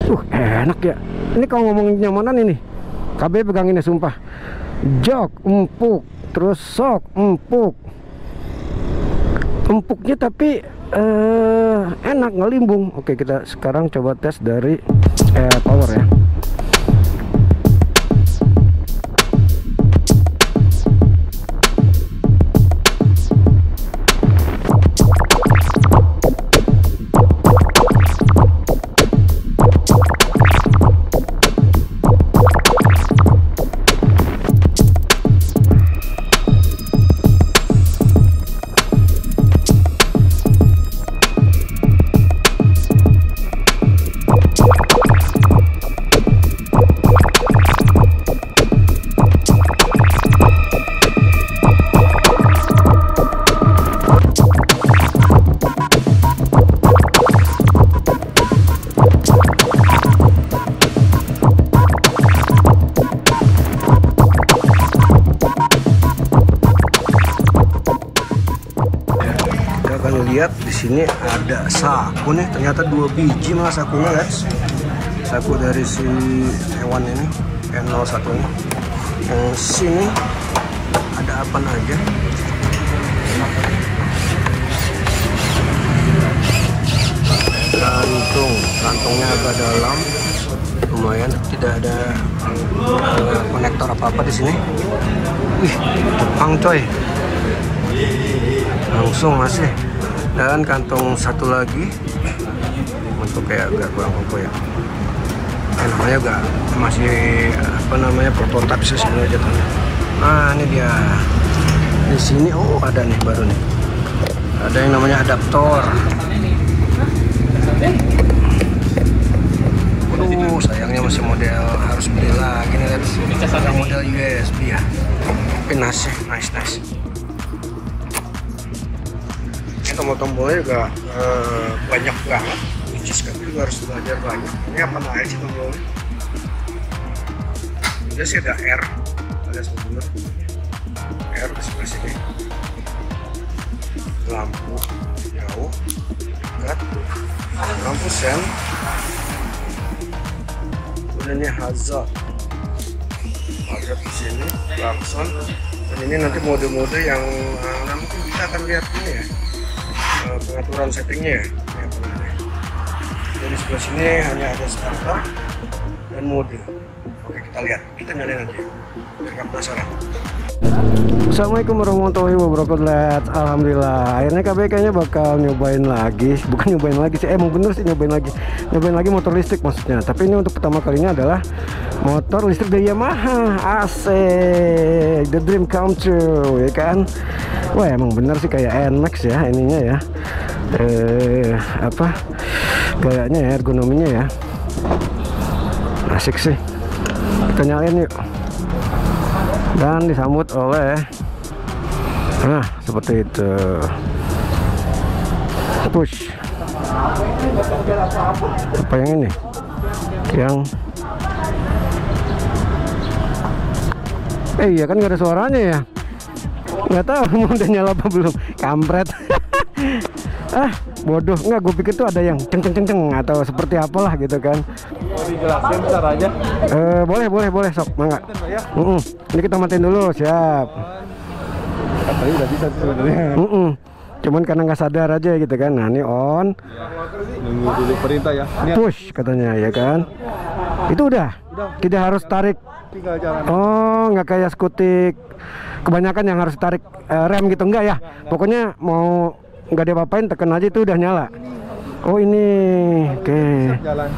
Enak ya. Ini kalau ngomongin kenyamanan ini, KB pegangin ya sumpah. Jok empuk, terus sok empuk. Empuknya tapi enak, ngelimbung. Oke, kita sekarang coba tes dari power ya. Lihat di sini ada saku nih, ternyata 2 biji malah sakunya guys. Saku dari si hewan ini N01 ini. Yang sini ada apa aja? Kantongnya agak dalam, lumayan. Tidak ada konektor apa-apa di sini. Wih, Jepang coy. Langsung masih. Dan kantong satu lagi untuk kayak agak kurang kokoh ya. Namanya juga masih apa namanya, prototipe sih sebenarnya jatuhnya. Nah ini dia. Di sini ada nih baru nih. Ada yang namanya adaptor. Aduh, sayangnya masih model, harus beli lagi nih, lihat. Yang model USB ya. Tapi nice. Tombol-tombolnya juga banyak banget. Kan juga harus belajar banyak. Ini apa aja sih tombolnya? Dia sih ada R, ada sebenar R di sebelah sini. Lampu jauh, dekat, lampu sen. Kemudian ini hazard di sini, klakson. Dan ini nanti mode-mode yang nanti kita akan lihat ini ya. Pengaturan settingnya ya. Jadi sebelah sini hanya ada starter dan mode. Oke, kita lihat, kita nyalain aja biar nggak penasaran. Assalamualaikum warahmatullahi wabarakatuh. Alhamdulillah, akhirnya KB kayaknya bakal nyobain lagi. Bukan nyobain lagi sih, emang bener sih nyobain lagi motor listrik maksudnya. Tapi ini untuk pertama kalinya adalah motor listrik dari Yamaha. Asik, the dream come true ya kan. Wah emang bener sih kayak NMAX ya ininya ya. Gayanya ya, ergonominya ya. Asik sih. Kita nyalain yuk. Dan disambut oleh seperti itu. Push. Apa yang ini? Yang iya kan nggak ada suaranya ya. Nggak tahu mau udah nyala apa belum. Kampret. Bodoh. Nggak, gue pikir tuh ada yang ceng atau seperti apalah gitu kan. Mau dijelasin caranya? Boleh sok, mangga. Ini kita matiin dulu, siap. Katanya udah bisa sebenarnya. Cuman karena nggak sadar aja gitu kan. Nah ini on. Nunggu dulu perintah ya. Push katanya ya kan. Itu udah. Tidak harus tarik. Tinggal jalan. Oh, nggak kayak skutik. Kebanyakan yang harus tarik rem gitu, enggak ya. Pokoknya mau nggak diapa-apain, tekan aja itu udah nyala. Oh ini, oke. Jalan.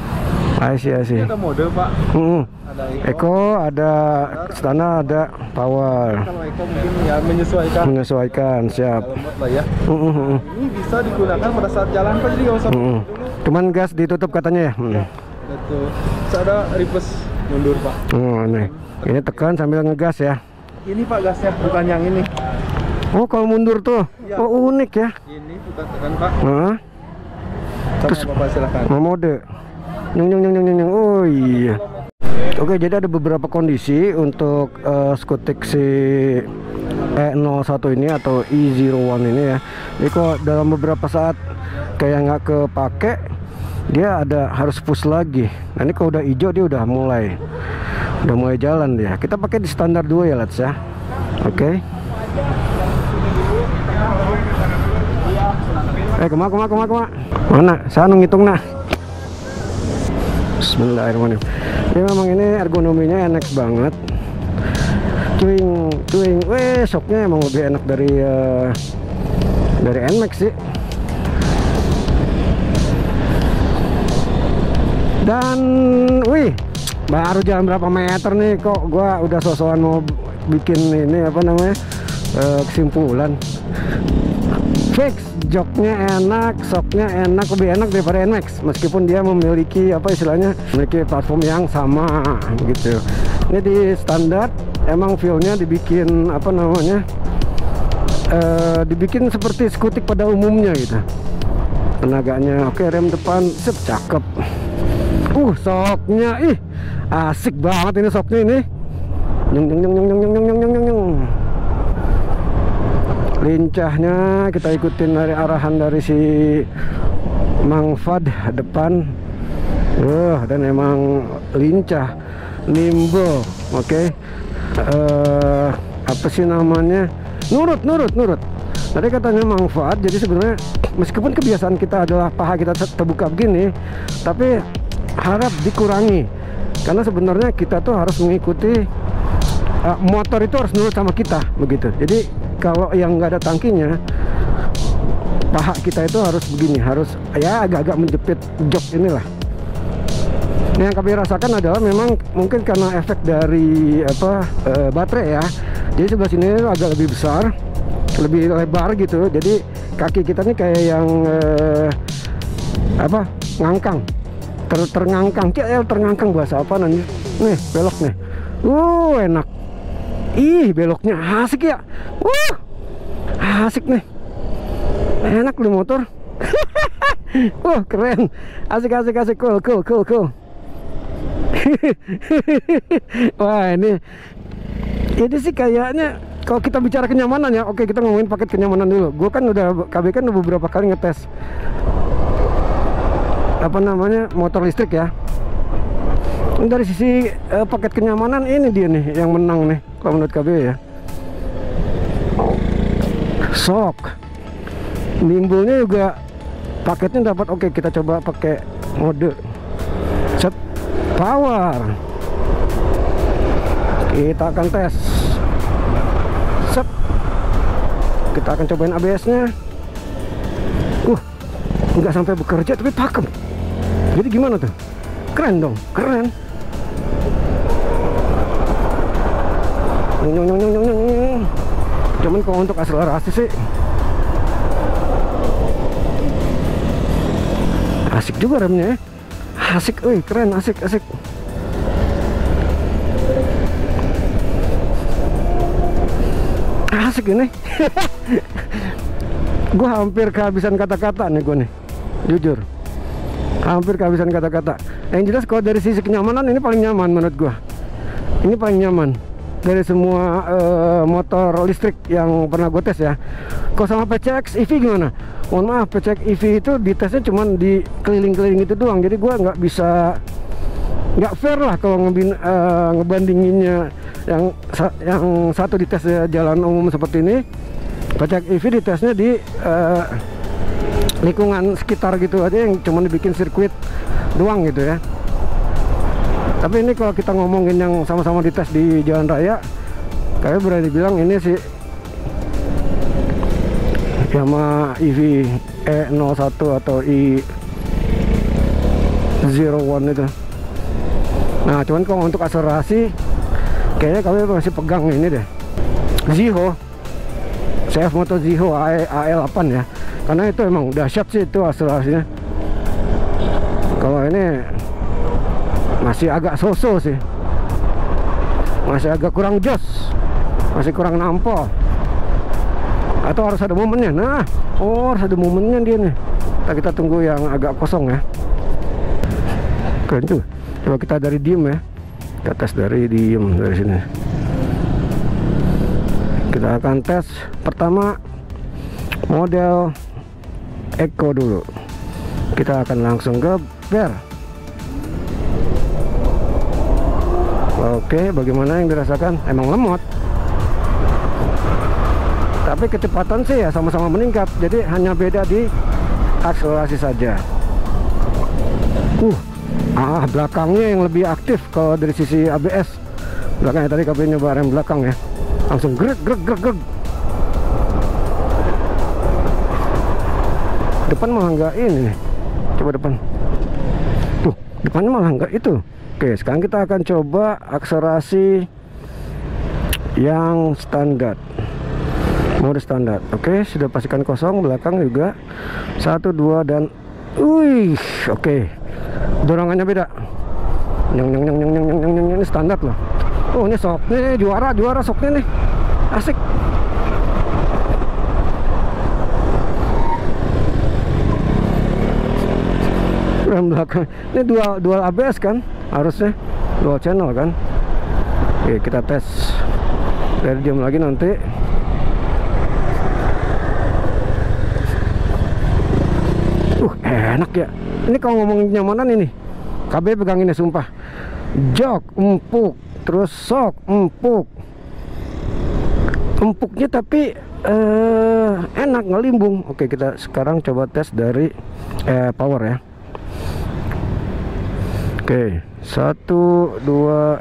Asih. Ada mode pak. Ada Eco, ada standar, ada power. Kalau Eco mungkin ya menyesuaikan. Siap. Lah ya. Ini bisa digunakan pada saat jalan pak, jadi nggak usah. Cuman gas ditutup katanya ya. Betul. Bisa ada reverse mundur pak. Nih. Ini tekan sambil ngegas ya. Ini pak gasnya, bukan yang ini. Oh kalau mundur tuh. Ya. Oh unik ya. Ini bukan tekan pak. Terus apa silakan. Mode. Nyung. Oh iya. Oke, jadi ada beberapa kondisi untuk skutik si E01 ini atau E01 ini ya. Jadi kok dalam beberapa saat kayak nggak kepake, dia harus push lagi. Nah ini kalau udah hijau dia udah mulai jalan dia. Kita pakai di standar 2 ya lads ya. Oke. Kemana? Mana? Sana ngitung nah. Bismillahirrahmanirrahim. Ya memang ini ergonominya enak banget. Cuing. Shocknya emang lebih enak dari NMAX sih. Dan baru jalan berapa meter nih kok gua udah sosokan mau bikin ini apa namanya kesimpulan. Fix, joknya enak, shocknya enak, lebih enak daripada NMAX meskipun dia memiliki apa istilahnya, memiliki platform yang sama gitu. Ini di standar emang feelnya dibikin apa namanya dibikin seperti skutik pada umumnya gitu. Tenaganya oke, rem depan set cakep. Shocknya asik banget ini shocknya ini. Lincahnya kita ikutin dari arahan dari si Mang Fad depan. Dan emang lincah, nimble. Oke. Apa sih namanya? Nurut. Tadi katanya Mang Fad, jadi sebenarnya meskipun kebiasaan kita adalah paha kita terbuka begini, tapi harap dikurangi karena sebenarnya kita tuh harus mengikuti motor itu harus nurut sama kita begitu. Jadi kalau yang nggak ada tangkinya, paha kita itu harus begini, harus ya agak-agak menjepit jok inilah. Yang kami rasakan adalah memang mungkin karena efek dari baterai ya. Jadi sebelah sini agak lebih besar, lebih lebar gitu. Jadi kaki kita nih kayak yang ngangkang. Terngangkang bahasa apa nanti? Nih belok nih. Enak. Beloknya asik ya. Asik nih. Enak lu motor. Keren. Asik. Cool. Wah ini sih kayaknya kalau kita bicara kenyamanan ya. Oke, kita ngomongin paket kenyamanan dulu. Gue kan KB kan udah beberapa kali ngetes motor listrik ya. Dari sisi paket kenyamanan ini dia nih yang menang nih kalau menurut KB ya. Shock, nimbulnya juga paketnya dapat. Oke, kita coba pakai mode set power. Kita akan tes set. Kita akan cobain ABS nya. Nggak sampai bekerja tapi pakem. Jadi gimana tuh? Keren dong, keren. Cuman kalau untuk akselerasi sih asik juga remnya ya. Asik, keren, asik. Asik ini. Gue hampir kehabisan kata-kata nih gue nih, jujur. Hampir kehabisan kata-kata. Yang jelas kalau dari sisi kenyamanan ini paling nyaman menurut gue. Ini paling nyaman dari semua motor listrik yang pernah gue tes ya. Kalau sama PCX EV gimana? Mohon maaf, PCX EV itu ditesnya cuma di keliling-keliling itu doang. Jadi gue nggak fair lah kalau ngebandinginnya yang satu dites jalan umum seperti ini. PCX EV ditesnya di lingkungan sekitar gitu aja, yang cuma dibikin sirkuit doang gitu ya. Tapi ini kalau kita ngomongin yang sama-sama dites di jalan raya, kayak berani bilang ini sih Yamaha EV E01 atau E01 itu. Nah cuman kalau untuk akselerasi kayaknya kami masih pegang ini deh, Ziho, CF Moto Ziho AL8 ya, karena itu emang dahsyat sih itu akselerasinya. Kalau ini masih agak so-so sih, masih agak kurang jos, masih kurang nampol, atau harus ada momennya. Nah, harus ada momennya dia nih. Kita tunggu yang agak kosong ya. Keren tuh. Coba kita dari diem ya, kita tes dari diem dari sini. Kita akan tes pertama model Eco dulu. Kita akan langsung ke Akbar. Oke, bagaimana yang dirasakan? Emang lemot, tapi kecepatan sih ya sama-sama meningkat, jadi hanya beda di akselerasi saja. Belakangnya yang lebih aktif kalau dari sisi ABS. Belakangnya tadi KB nyoba rem belakang ya, langsung greg. Depan malah nggak ini nih. Coba depan. Tuh, depannya malah nggak itu. Oke, sekarang kita akan coba akselerasi yang standar, mode standar. Oke, sudah pastikan kosong, belakang juga 1, 2 dan oke. Dorongannya beda. Ini standar loh. Oh, ini sok nih, juara soknya nih. Asik. Rem belakang. Ini dual ABS kan? Harusnya dual channel kan. Oke, kita tes dari diam lagi nanti. Enak ya ini kalau ngomong nyamanan. Ini KB pegang ini sumpah, jok empuk, terus sok empuknya tapi enak, ngelimbung. Oke, kita sekarang coba tes dari power ya. Oke, 1, 2.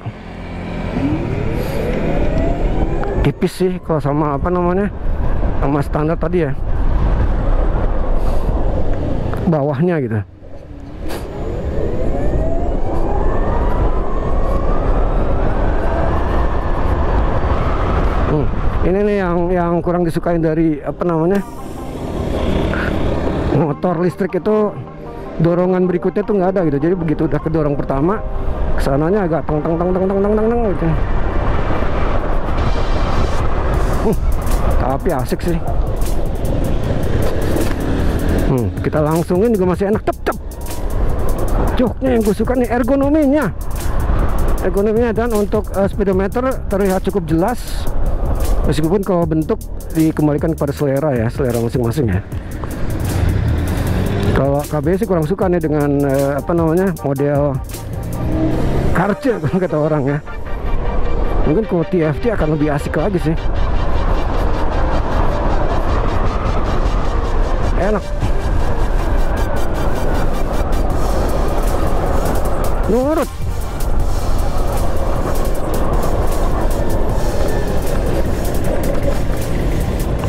Tipis sih kalau sama apa namanya, sama standar tadi ya, bawahnya gitu. Ini nih yang kurang disukain dari apa namanya, motor listrik itu, dorongan berikutnya tuh nggak ada gitu. Jadi begitu udah kedorong pertama, kesananya agak teng gitu. Tapi asik sih. Kita langsungin juga masih enak, cep. Joknya yang gue suka nih, ergonominya dan untuk speedometer terlihat cukup jelas, meskipun kalau bentuk dikembalikan kepada selera masing-masing ya. Kalau KB sih kurang suka nih dengan apa namanya, model karce kata orang ya. Mungkin kalau TFT akan lebih asik lagi sih. Enak. Nurut.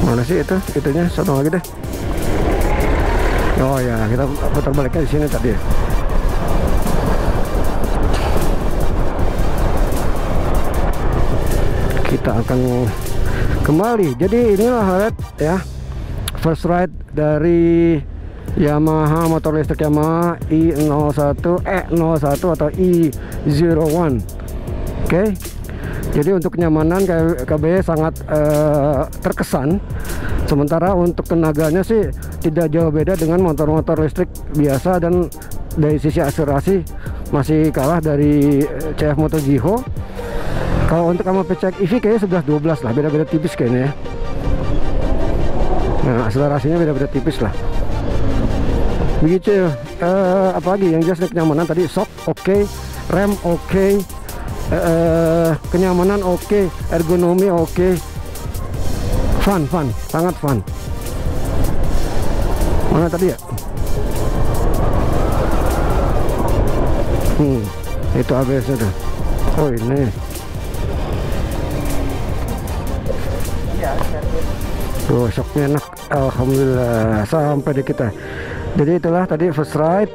Mana sih itunya? Satu lagi deh. Oh ya, kita putar baliknya di sini tadi. Kita akan kembali. Jadi inilah ride ya, first ride dari Yamaha, motor listrik Yamaha i01 atau i01. Oke. Jadi untuk kenyamanan KB sangat terkesan. Sementara untuk tenaganya sih tidak jauh beda dengan motor-motor listrik biasa, dan dari sisi akselerasi masih kalah dari CF Moto Giho. Kalau untuk sama PCX EV kayaknya 11-12 lah, beda-beda tipis kayaknya ya. Nah, akselerasinya beda-beda tipis lah. Begitu. Apalagi yang jelas kenyamanan tadi, shock oke, rem oke, kenyamanan oke, ergonomi oke. Fun, sangat fun. Mana tadi ya? Itu ABS nya. Oh ini. Tuh, shocknya enak, alhamdulillah sampai di kita. Jadi itulah tadi first ride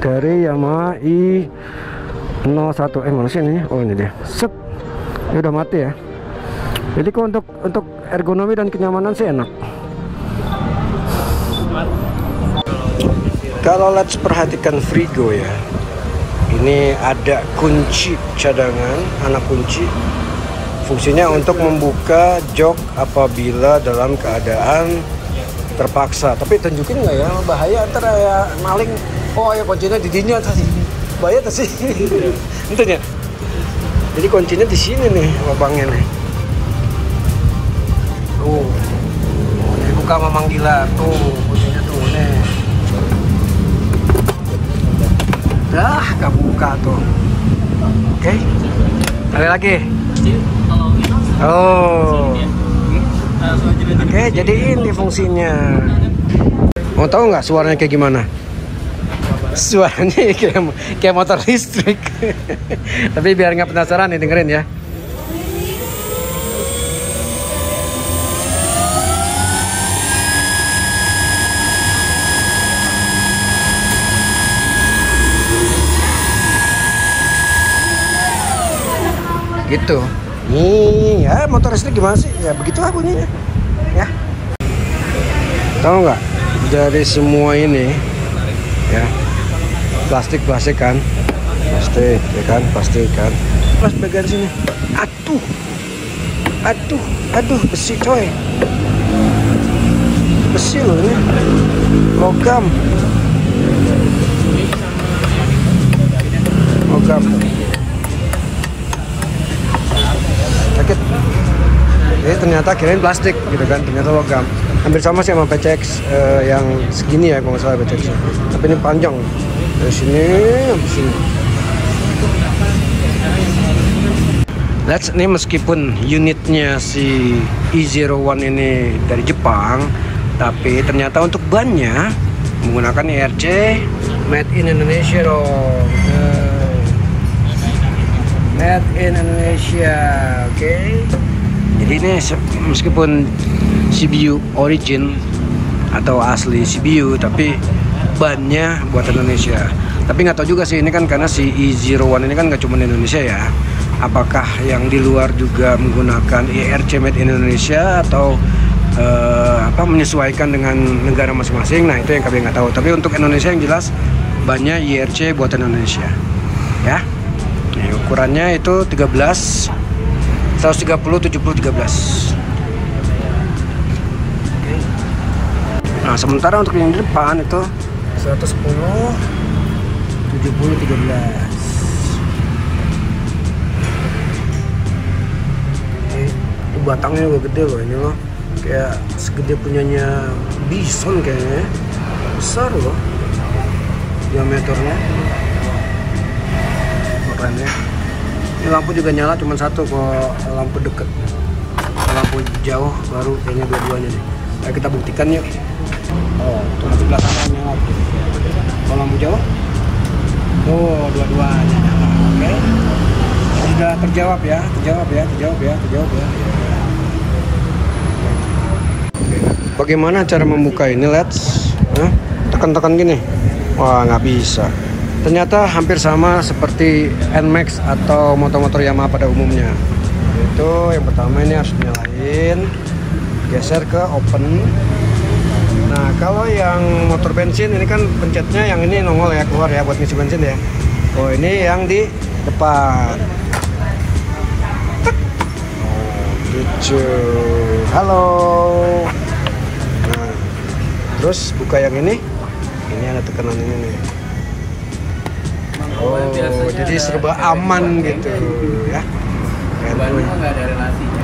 dari Yamaha i01. Mana sih ini? Oh ini dia. Set. Ini udah mati ya. Jadi kok untuk ergonomi dan kenyamanan sih enak. Kalau let's perhatikan Frigo ya, ini ada kunci cadangan, anak kunci. Fungsinya untuk membuka jok apabila dalam keadaan terpaksa. Tapi tunjukin nggak ya, bahaya ntar ya maling. Oh ya kuncinya di sini atas, bahaya tuh sih. Tentunya. Jadi kuncinya di sini nih, lubangnya nih. Tuh, dibuka sama manggilan tuh, kuncinya tuh nih. Dah, kebuka tuh. Oke. Kali lagi. Oh. Oke, jadi ini fungsinya. Mau tahu nggak suaranya kayak gimana? Suaranya kayak motor listrik. Tapi biar nggak penasaran nih, dengerin ya. Gitu. Nih ya, motor listrik gimana sih? Ya begitulah bunyinya. Ya. Tahu nggak? Dari semua ini ya, plastik kan, plastik ya kan, plastik kan. Plus bagian sini. Aduh, besi coy. Besi loh ini. Logam. Sakit. Jadi ternyata kirain plastik gitu kan, ternyata logam. Hampir sama sih sama PCX yang segini ya kalau nggak salah PCX. Tapi ini panjang dari sini sampai sini. Ini meskipun unitnya si E01 ini dari Jepang, tapi ternyata untuk bannya menggunakan IRC Made in Indonesia dong. Made in Indonesia, oke. Jadi ini meskipun CBU origin atau asli CBU, tapi bannya buatan Indonesia. Tapi nggak tahu juga sih, ini kan karena si E01 ini kan nggak cuma di Indonesia ya. Apakah yang di luar juga menggunakan IRC Made in Indonesia atau menyesuaikan dengan negara masing-masing? Nah itu yang kami nggak tahu. Tapi untuk Indonesia yang jelas bannya IRC buatan Indonesia, ya. Nih, ukurannya itu 13 130 70 13. Nah, sementara untuk yang di depan itu 110 70 13. Ini batangnya juga gede loh ini loh. Kayak segede punyanya Bison kayaknya. Besar loh diameternya. Keren ya. Ini lampu juga nyala cuma satu, kalau lampu deket, lampu jauh baru kayaknya dua-duanya nih. Ayo kita buktikan yuk. Oh, cuma sebelah sana nyala. Kalau lampu jauh, oh dua-duanya nyala. Oke. Sudah terjawab ya. Bagaimana cara membuka ini, Let's? Tekan-tekan gini. Wah, nggak bisa. Ternyata hampir sama seperti NMAX atau motor-motor Yamaha pada umumnya. Itu yang pertama ini harus nyalain, geser ke open. Nah kalau yang motor bensin ini kan pencetnya yang ini nongol ya, keluar ya buat ngisi bensin ya. Oh ini yang di depan. Oh gitu. Halo. Nah, terus buka yang ini ada tekanan ini nih. Oh, jadi serba aman gitu ya. Bandung nggak ada relasinya.